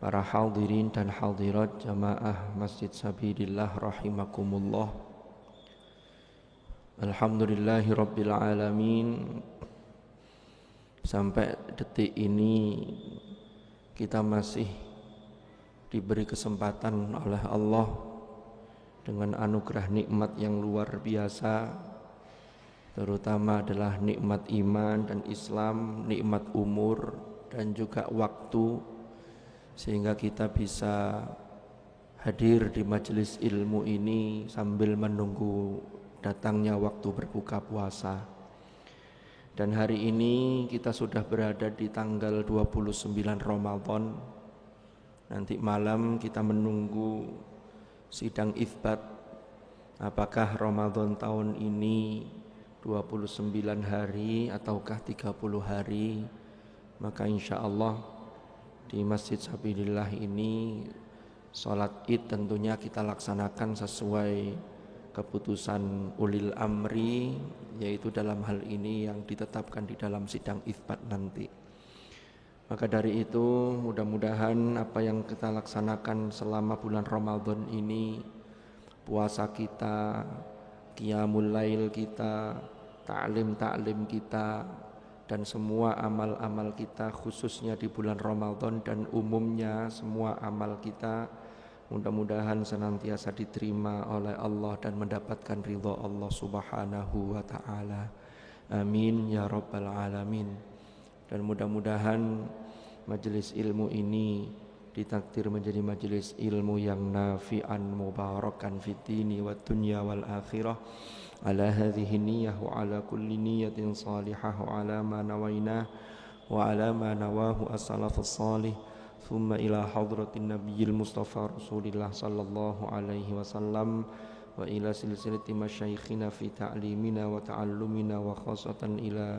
para hadirin dan hadirat jamaah Masjid Sabilillah rahimakumullah. Alhamdulillahi rabbil alamin. Sampai detik ini kita masih diberi kesempatan oleh Allah dengan anugerah nikmat yang luar biasa, terutama adalah nikmat iman dan Islam, nikmat umur dan juga waktu, sehingga kita bisa hadir di majelis ilmu ini sambil menunggu datangnya waktu berbuka puasa. Dan hari ini kita sudah berada di tanggal 29 Ramadan. Nanti malam kita menunggu sidang itsbat, apakah Ramadan tahun ini 29 hari ataukah 30 hari. Maka insya Allah di Masjid Sabilillah ini sholat id tentunya kita laksanakan sesuai keputusan ulil amri, yaitu dalam hal ini yang ditetapkan di dalam sidang itsbat nanti. Maka dari itu mudah-mudahan apa yang kita laksanakan selama bulan Ramadan ini, puasa kita, qiyamul lail kita, ta'lim kita, dan semua amal-amal kita khususnya di bulan Ramadan dan umumnya semua amal kita mudah-mudahan senantiasa diterima oleh Allah dan mendapatkan ridha Allah Subhanahu wa taala. Amin ya rabbal alamin. Dan mudah-mudahan majelis ilmu ini ditakdir menjadi majelis ilmu yang nafi'an mubarakan fid dini wad dunya wal akhirah. Ala hadhihi niyyah wa ala kulli niyyatin salihah wa ala ma nawainah wa ala ma nawahu as-salafus salih. Thumma ila hadratin nabiyil mustafa rasulillah sallallahu alaihi wasallam wa ila silsilati masyayikhina fi ta'limina wa ta'allumina wa khasatan ila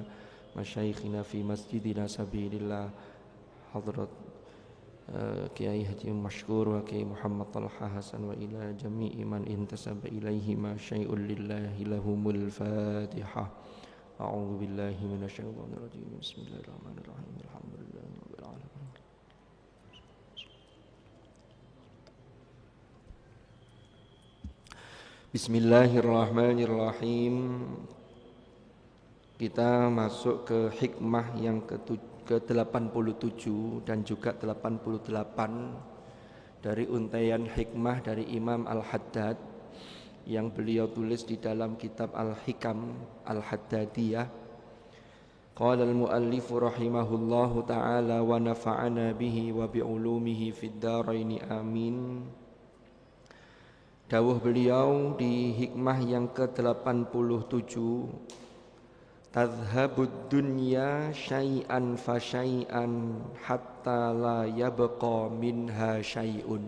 masyayikhina fi masjidina sabilillah hadrat Kiai Haji Mashkur wa Kiai Muhammad Talha Hasan wa ila jami'i man intasaba ilaihi ma syai'un lillahi lahumul Fatihah. A'udzu billahi minasyaitonir rajim. Bismillahirrahmanirrahim. Alhamdulillahi rabbil alamin. Bismillahirrahmanirrahim. Kita masuk ke hikmah yang ke-87 dan juga 88 dari untaian hikmah dari Imam Al-Haddad yang beliau tulis di dalam kitab Al-Hikam Al-Haddadiyah. Qala al-muallif rahimahullahu ta'ala wa nafa'ana bihi wa bi'ulumihi fid dharaini amin. Dawuh beliau di hikmah yang ke-87, tadhhabud dunya syai'an fa syai'an hatta la yabqa minha syai'un.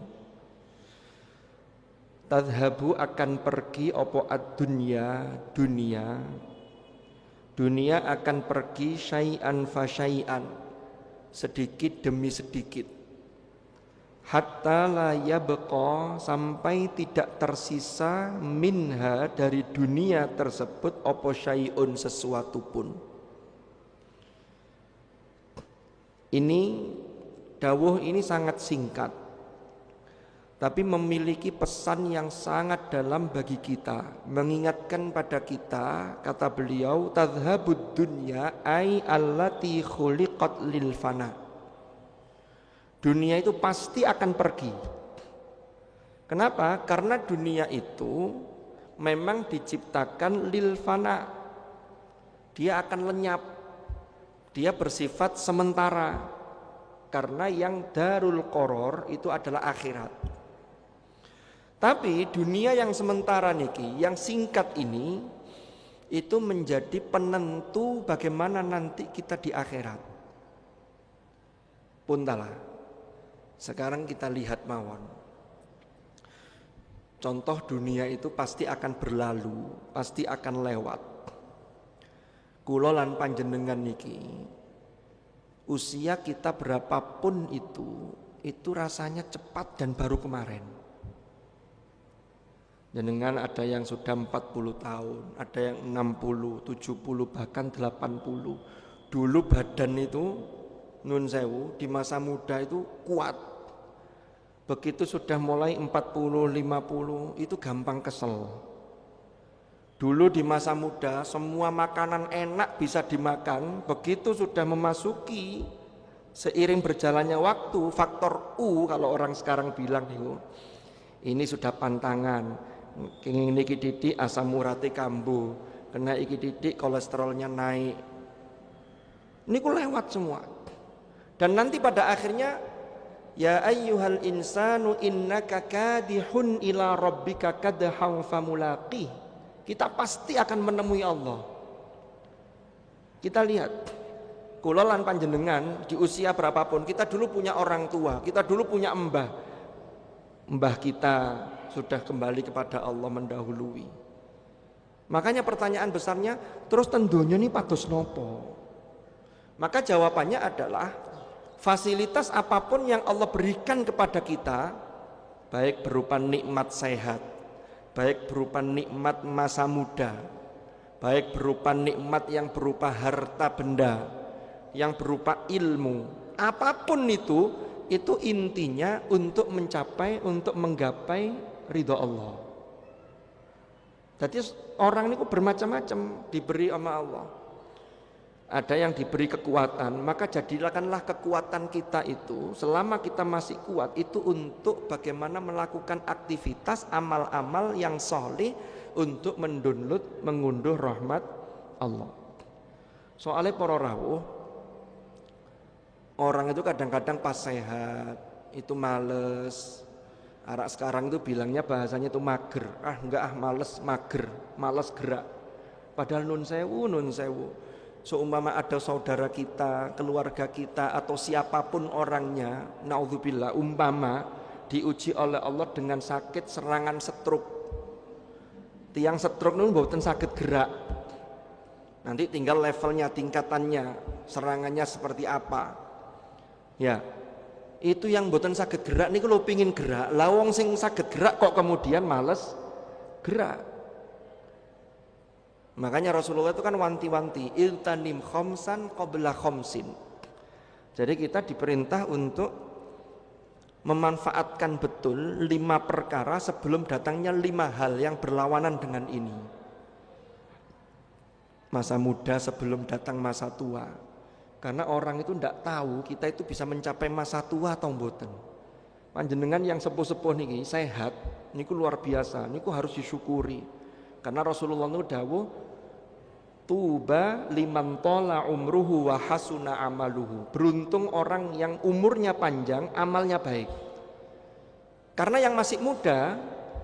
Tadhhabu akan pergi opo ad-dunya, dunia akan pergi syai'an fa syai'an, sedikit demi sedikit. Hatta la yabqa, sampai tidak tersisa minha, dari dunia tersebut, opo syai'un, sesuatu pun. Ini dawuh ini sangat singkat, tapi memiliki pesan yang sangat dalam bagi kita, mengingatkan pada kita. Kata beliau, tadhhabud dunya ay allati khuliqat lil fana. Dunia itu pasti akan pergi. Kenapa? Karena dunia itu memang diciptakan lil fana. Dia akan lenyap. Dia bersifat sementara. Karena yang darul qoror itu adalah akhirat. Tapi dunia yang sementara niki, yang singkat ini, itu menjadi penentu bagaimana nanti kita di akhirat. Puntalah. Sekarang kita lihat mawon. Contoh dunia itu pasti akan berlalu, pasti akan lewat. Kula lan panjenengan niki, usia kita berapapun itu rasanya cepat dan baru kemarin. Jenengan ada yang sudah 40 tahun, ada yang 60, 70, bahkan 80. Dulu badan itu nun sewu di masa muda itu kuat. Begitu sudah mulai 40, 50 itu gampang kesel. Dulu di masa muda semua makanan enak bisa dimakan, begitu sudah memasuki seiring berjalannya waktu faktor U kalau orang sekarang bilang itu, ini sudah pantangan, kenging niki didik asam urate kambuh, kena iki didik kolesterolnya naik. Niku lewat semua. Dan nanti pada akhirnya ya ayyuhal insanu innaka kadihun ila rabbika kadhan famulaqih. Kita pasti akan menemui Allah. Kita lihat, kula lan panjenengan di usia berapapun, kita dulu punya orang tua, kita dulu punya mbah. Mbah kita sudah kembali kepada Allah mendahului. Makanya pertanyaan besarnya, terus tentunya ini pados nopo? Maka jawabannya adalah fasilitas apapun yang Allah berikan kepada kita, baik berupa nikmat sehat, baik berupa nikmat masa muda, baik berupa nikmat yang berupa harta benda, yang berupa ilmu, apapun itu intinya untuk mencapai, untuk menggapai ridho Allah. Jadi orang ini bermacam-macam diberi sama Allah. Ada yang diberi kekuatan, maka jadikanlah kekuatan kita itu selama kita masih kuat itu untuk bagaimana melakukan aktivitas amal-amal yang soleh untuk mendownload, mengunduh rahmat Allah. Soalnya para rawuh, orang itu kadang-kadang pas sehat itu males. Arak sekarang itu bilangnya bahasanya itu mager. Enggak males, mager, males gerak. Padahal nun sewu. Seumpama ada saudara kita, keluarga kita atau siapapun orangnya, naudzubillah, umpama diuji oleh Allah dengan sakit serangan stroke. Tiang stroke itu mboten sakit gerak. Nanti tinggal levelnya, tingkatannya, serangannya seperti apa. Ya, itu yang mboten sakit gerak niku lho pingin gerak. Lah wong sing sakit gerak kok kemudian males gerak. Makanya Rasulullah itu kan wanti-wanti, iltanim khamsan qabla khamsin. Jadi kita diperintah untuk memanfaatkan betul 5 perkara sebelum datangnya 5 hal yang berlawanan dengan ini. Masa muda sebelum datang masa tua. Karena orang itu tidak tahu kita itu bisa mencapai masa tua atau mboten. Panjenengan yang sepuh-sepuh niki sehat, niku luar biasa, niku harus disyukuri. Karena Rasulullah itu dawuh, tuba liman tola umruhu wa hasuna amaluhu. Beruntung orang yang umurnya panjang, amalnya baik. Karena yang masih muda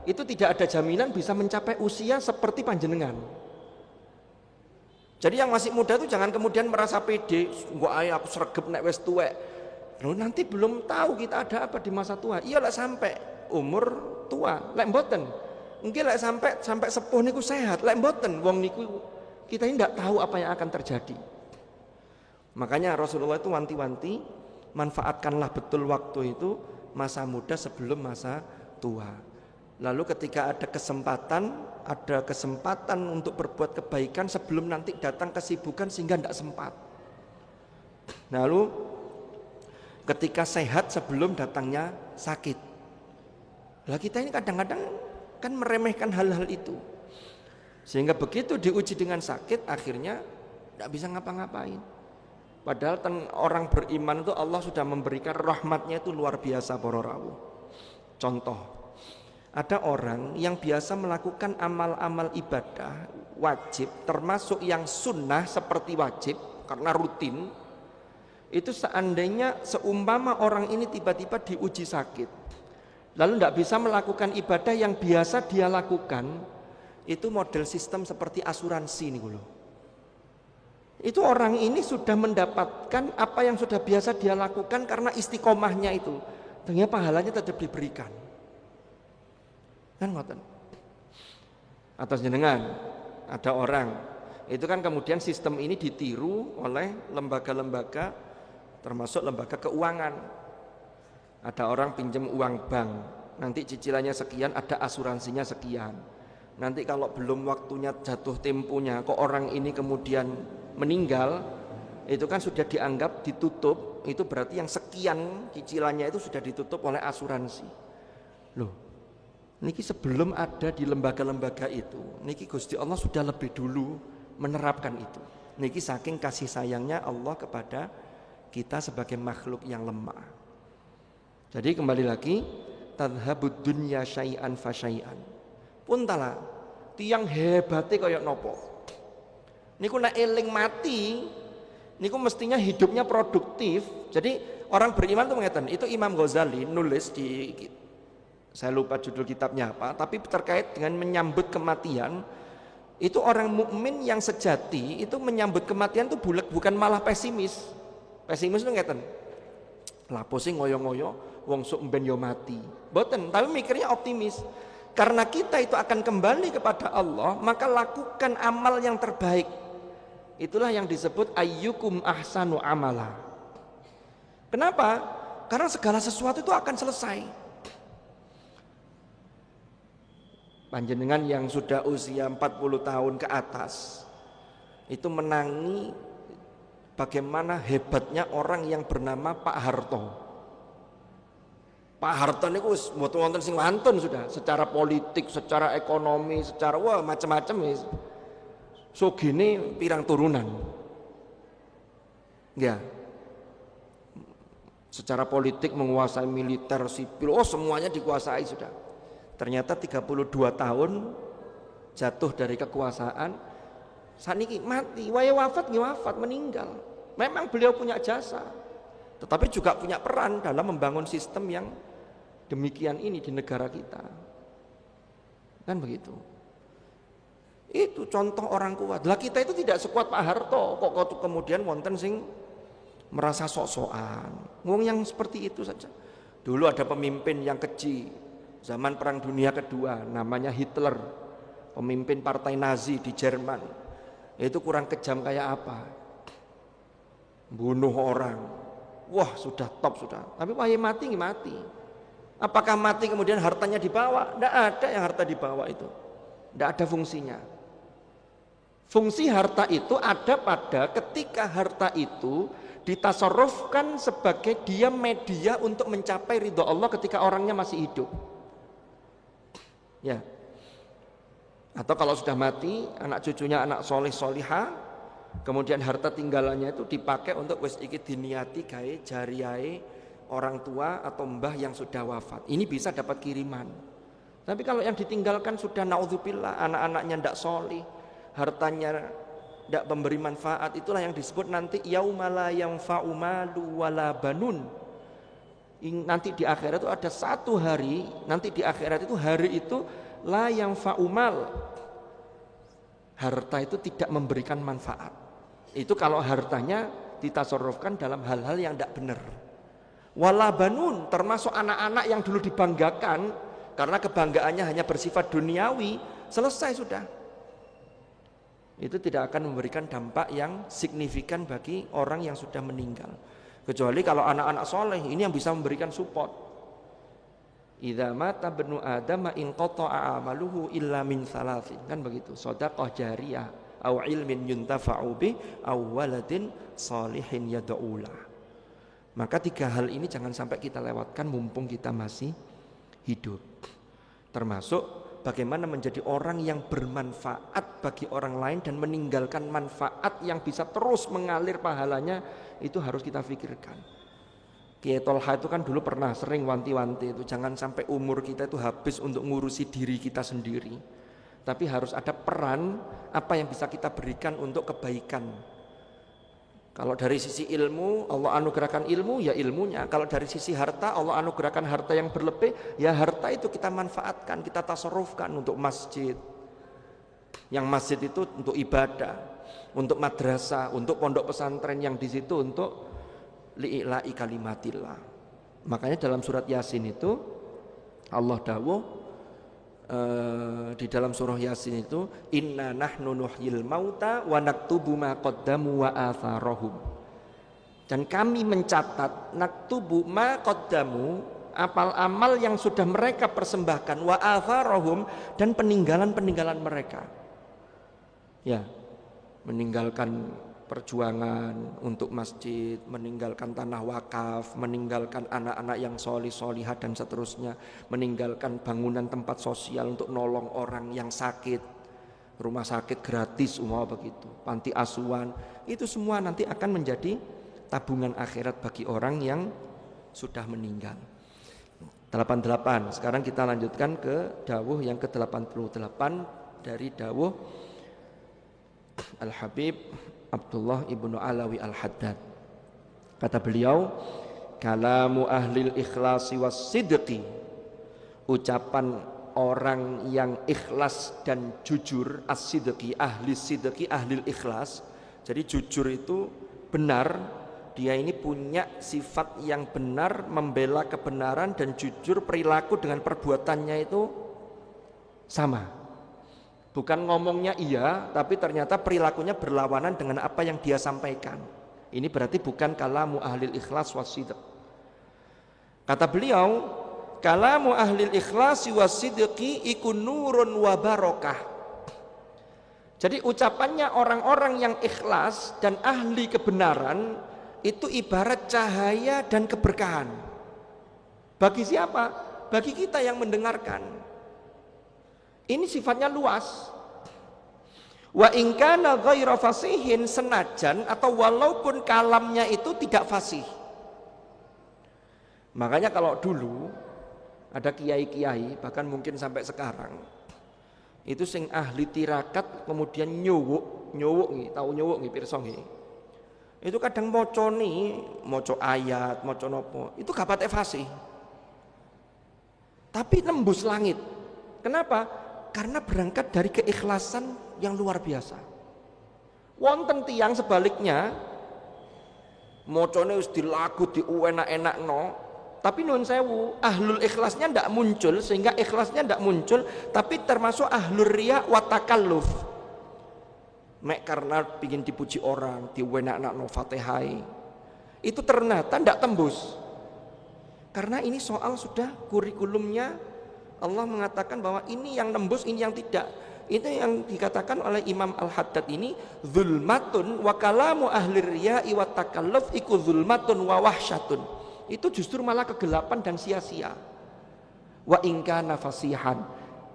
itu tidak ada jaminan bisa mencapai usia seperti panjenengan. Jadi yang masih muda itu jangan kemudian merasa pede, gua ayo aku sregep nek wis tuwek. Loh nanti belum tahu kita ada apa di masa tua. Iya lah sampai umur tua, lek mboten. Mungkin lek sampai sepuh niku sehat, lek mboten wong niku kita ini tidak tahu apa yang akan terjadi. Makanya Rasulullah itu wanti-wanti, manfaatkanlah betul waktu itu masa muda sebelum masa tua. Lalu ketika ada kesempatan untuk berbuat kebaikan sebelum nanti datang kesibukan sehingga tidak sempat. Lalu ketika sehat sebelum datangnya sakit. Lah kita ini kadang-kadang kan meremehkan hal-hal itu. Sehingga begitu diuji dengan sakit akhirnya tidak bisa ngapa-ngapain. Padahal orang beriman itu Allah sudah memberikan rahmatnya itu luar biasa para rawuh. Contoh, ada orang yang biasa melakukan amal-amal ibadah wajib termasuk yang sunnah seperti wajib karena rutin. Itu seandainya seumpama orang ini tiba-tiba diuji sakit lalu tidak bisa melakukan ibadah yang biasa dia lakukan, itu model sistem seperti asuransi nih loh. Itu orang ini sudah mendapatkan apa yang sudah biasa dia lakukan karena istiqomahnya itu, ternyata pahalanya tetap diberikan. Kan ngoten. Atas jenengan ada orang itu kan kemudian sistem ini ditiru oleh lembaga-lembaga termasuk lembaga keuangan. Ada orang pinjam uang bank, nanti cicilannya sekian, ada asuransinya sekian. Nanti kalau belum waktunya jatuh temponya, kok orang ini kemudian meninggal, itu kan sudah dianggap ditutup itu berarti yang sekian cicilannya itu sudah ditutup oleh asuransi. Loh, niki sebelum ada di lembaga-lembaga itu, niki Gusti Allah sudah lebih dulu menerapkan itu. Niki saking kasih sayangnya Allah kepada kita sebagai makhluk yang lemah. Jadi kembali lagi, tadhabud dunya syai'an fa syai'an. Puntala tiang hebate kaya nopo. Niku nek eling mati, niku mestinya hidupnya produktif. Jadi orang beriman tuh mengatakan, itu Imam Ghazali nulis di, saya lupa judul kitabnya apa, tapi terkait dengan menyambut kematian. Itu orang mukmin yang sejati itu menyambut kematian itu bukan malah pesimis. Pesimis itu ngeten, lapo sih ngoyo-ngoyo wong sok mben yo mati. Boten, tapi mikirnya optimis. Karena kita itu akan kembali kepada Allah, maka lakukan amal yang terbaik. Itulah yang disebut ayyukum ahsanu amala. Kenapa? Karena segala sesuatu itu akan selesai. Panjenengan yang sudah usia 40 tahun ke atas itu menangi bagaimana hebatnya orang yang bernama Pak Harto. Pak Harto ini mboten wonten sing wantun sudah, secara politik, secara ekonomi, secara wah macam-macam wis. So gini pirang turunan. Ya. Secara politik menguasai militer, sipil, semuanya dikuasai sudah. Ternyata 32 tahun jatuh dari kekuasaan, saniki mati, waya wafat meninggal. Memang beliau punya jasa, tetapi juga punya peran dalam membangun sistem yang demikian ini di negara kita. Kan begitu. Itu contoh orang kuat. Lah kita itu tidak sekuat Pak Harto, kok kemudian wonten sing merasa sok-sokan. Wong yang seperti itu saja. Dulu ada pemimpin yang keji zaman Perang Dunia Kedua, namanya Hitler, pemimpin partai Nazi di Jerman. Itu kurang kejam kayak apa? Bunuh orang. Wah, sudah top sudah. Tapi wahai mati. Apakah mati kemudian hartanya dibawa? Tidak ada yang harta dibawa itu. Tidak ada fungsinya. Fungsi harta itu ada pada ketika harta itu ditasarrufkan sebagai dia media untuk mencapai ridho Allah ketika orangnya masih hidup. Ya. Atau kalau sudah mati, anak cucunya anak soleh solihah, kemudian harta tinggalannya itu dipakai untuk wis iki diniati gawe jariyahe orang tua atau mbah yang sudah wafat. Ini bisa dapat kiriman. Tapi kalau yang ditinggalkan sudah naudzubillah, anak-anaknya ndak solih, hartanya ndak memberi manfaat, itulah yang disebut nanti yaumala yanfa'u malu wala banun. Nanti di akhirat itu ada satu hari, nanti di akhirat itu hari itu la yanfa'u mal. Harta itu tidak memberikan manfaat. Itu kalau hartanya ditasarrufkan dalam hal-hal yang tidak benar. Wala banun, termasuk anak-anak yang dulu dibanggakan karena kebanggaannya hanya bersifat duniawi, selesai sudah. Itu tidak akan memberikan dampak yang signifikan bagi orang yang sudah meninggal. Kecuali kalau anak-anak soleh, ini yang bisa memberikan support. Idza mata ibnu Adam in qata'a amaluhu illa min thalathin, kan begitu. Shadaqah jariyah, au ilmin yuntafa'u bi, au waladin salihin yad'ula. Maka tiga hal ini jangan sampai kita lewatkan mumpung kita masih hidup. Termasuk bagaimana menjadi orang yang bermanfaat bagi orang lain dan meninggalkan manfaat yang bisa terus mengalir pahalanya, itu harus kita pikirkan. Kiai Tolha itu kan dulu pernah sering wanti-wanti itu, jangan sampai umur kita itu habis untuk ngurusi diri kita sendiri, tapi harus ada peran apa yang bisa kita berikan untuk kebaikan. Kalau dari sisi ilmu, Allah anugerahkan ilmu, ya ilmunya. Kalau dari sisi harta, Allah anugerahkan harta yang berlebih, ya harta itu kita manfaatkan, kita tasarrufkan untuk masjid. Yang masjid itu untuk ibadah, untuk madrasah, untuk pondok pesantren yang di situ untuk li'ila'i kalimatillah. Makanya dalam surat Yasin itu Allah dawuh di dalam surah Yasin itu, inna nahnu nuhyil mauta wa naktubu ma qaddamu wa atharahum. Dan kami mencatat naktubu ma qaddamu, amal-amal yang sudah mereka persembahkan, wa atharahum, dan peninggalan-peninggalan mereka. Ya, meninggalkan perjuangan untuk masjid, meninggalkan tanah wakaf, meninggalkan anak-anak yang solih-solihah dan seterusnya, meninggalkan bangunan tempat sosial untuk nolong orang yang sakit, rumah sakit gratis begitu, panti asuhan, itu semua nanti akan menjadi tabungan akhirat bagi orang yang sudah meninggal. 88. Sekarang kita lanjutkan ke dawuh yang ke-88 dari dawuh Al-Habib Abdullah ibnu Alawi Al-Haddad. Kata beliau, kalamu ahlil ikhlasi was sidqi, ucapan orang yang ikhlas dan jujur, as-sidqi, ahli sidqi, ahli ikhlas. Jadi jujur itu benar, dia ini punya sifat yang benar, membela kebenaran dan jujur, perilaku dengan perbuatannya itu sama. Bukan ngomongnya iya, tapi ternyata perilakunya berlawanan dengan apa yang dia sampaikan. Ini berarti bukan kalamu ahlil ikhlas wasidq. Kata beliau, kalamu ahlil ikhlas wasidqi iku nurun wa barokah. Jadi ucapannya orang-orang yang ikhlas dan ahli kebenaran itu ibarat cahaya dan keberkahan. Bagi siapa? Bagi kita yang mendengarkan. Ini sifatnya luas. Wa in kana ghaira fasihin, senajan atau walaupun kalamnya itu tidak fasih. Makanya kalau dulu ada kiai-kiai, bahkan mungkin sampai sekarang, itu sing ahli tirakat kemudian nyuwuk nggih, tahu nyuwuk nggih pirsa nggih. Itu kadang maca ayat, maca nopo, itu gak patek fasih. Tapi nembus langit. Kenapa? Karena berangkat dari keikhlasan yang luar biasa. Wonten tiyang sebaliknya, mocone wis dilagu diuenak-enakno, tapi nun sewu, ahlul ikhlasnya ndak muncul, sehingga ikhlasnya ndak muncul, tapi termasuk ahlur riya wa takalluf. Mek karena ingin dipuji orang, diwenakno Fatihai, itu ternyata tidak tembus. Karena ini soal sudah kurikulumnya, Allah mengatakan bahwa ini yang tembus, ini yang tidak. Itu yang dikatakan oleh Imam Al-Haddad ini, zulmatun wa kalamu ahli riya'i wa takalluf iku zulmatun wa wahsyatun. Itu justru malah kegelapan dan sia-sia. Wa in kana fasihan,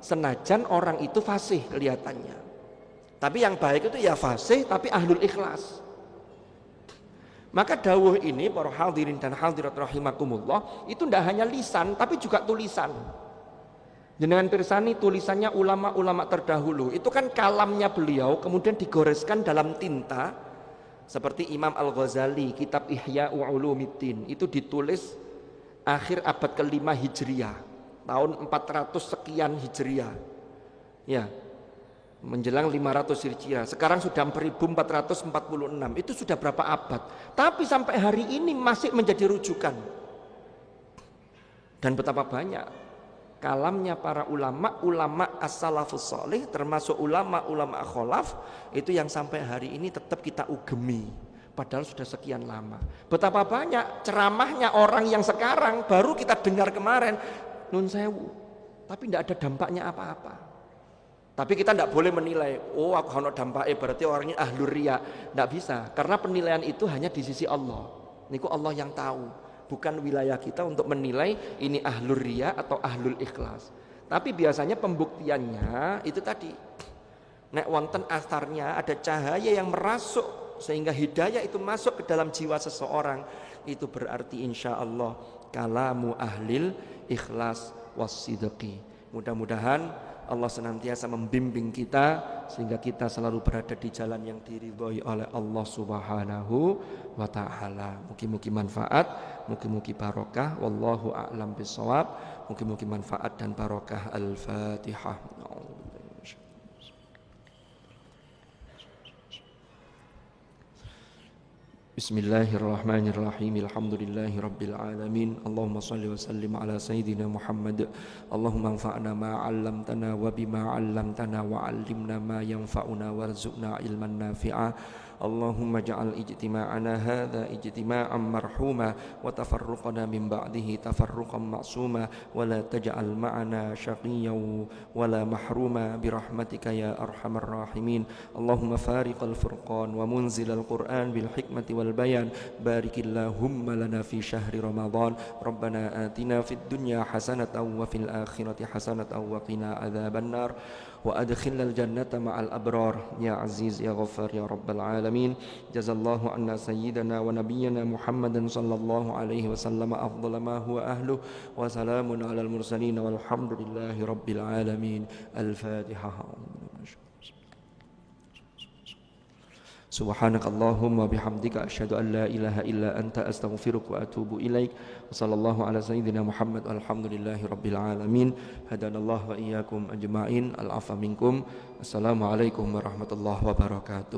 senajan orang itu fasih kelihatannya. Tapi yang baik itu ya fasih tapi ahlul ikhlas. Maka dawuh ini para hadirin dan hadirat rahimakumullah, itu tidak hanya lisan tapi juga tulisan. Jenengan pirsani tulisannya ulama-ulama terdahulu, itu kan kalamnya beliau kemudian digoreskan dalam tinta. Seperti Imam Al-Ghazali, kitab Ihya Ulumuddin, itu ditulis akhir abad ke-5 Hijriah, tahun 400 sekian Hijriah. Ya, menjelang 500 Hijriah. Sekarang sudah 1446. Itu sudah berapa abad? Tapi sampai hari ini masih menjadi rujukan. Dan betapa banyak kalamnya para ulama as-salafus salih, termasuk ulama kholaf, itu yang sampai hari ini tetap kita ugemi. Padahal sudah sekian lama. Betapa banyak ceramahnya orang yang sekarang baru kita dengar kemarin, nun sewu, tapi tidak ada dampaknya apa-apa. Tapi kita tidak boleh menilai, oh aku ono dampaknya berarti orangnya ahlur riya. Tidak bisa, karena penilaian itu hanya di sisi Allah. Niku Allah yang tahu, bukan wilayah kita untuk menilai ini ahlur riya atau ahlul ikhlas. Tapi biasanya pembuktiannya itu tadi, nek wonten asarnya ada cahaya yang merasuk sehingga hidayah itu masuk ke dalam jiwa seseorang, itu berarti insya Allah kalamu ahlil ikhlas wassidqi. Mudah-mudahan Allah senantiasa membimbing kita sehingga kita selalu berada di jalan yang diridhoi oleh Allah Subhanahu wa taala. Mugi-mugi manfaat, mugi-mugi barokah. Wallahu a'lam bishawab. Mugi-mugi manfaat dan barokah. Al-Fatihah. Bismillahirrahmanirrahim. Alhamdulillahi rabbil alamin. Allahumma salli wa sallim ala sayyidina Muhammad. Allahumma anfa'na ma 'allamtana wa bima 'allamtana wa 'allimna ma yanfa'una warzuqna ilman nafi'a. اللهم اجعل اجتماعنا هذا اجتماعا مرحوما وتفرقنا من بعده تفرقا معصوما ولا تجعل معنا شقيا ولا محروما برحمتك يا أرحم الراحمين. اللهم فارق الفرقان ومنزل القرآن بالحكمة والبيان بارك اللهم لنا في شهر رمضان. ربنا آتنا في الدنيا حسنة وفي الآخرة حسنة وقنا عذاب النار وأدخلنا الجنة مع الأبرار يا عزيز يا غفار يا رب العالمين. جزا الله عنا سيدنا ونبينا محمد صلى الله عليه وسلم أفضل ما هو أهله وسلام على المرسلين والحمد لله رب العالمين. الفاتحة. سبحانك اللهم وبحمدك أشهد أن لا إله إلا أنت أستغفرك وأتوب إليك وصلى الله على سيدنا محمد والحمد لله رب العالمين. هدانا الله وإياكم أجمعين. العفو منكم. السلام عليكم ورحمة الله وبركاته.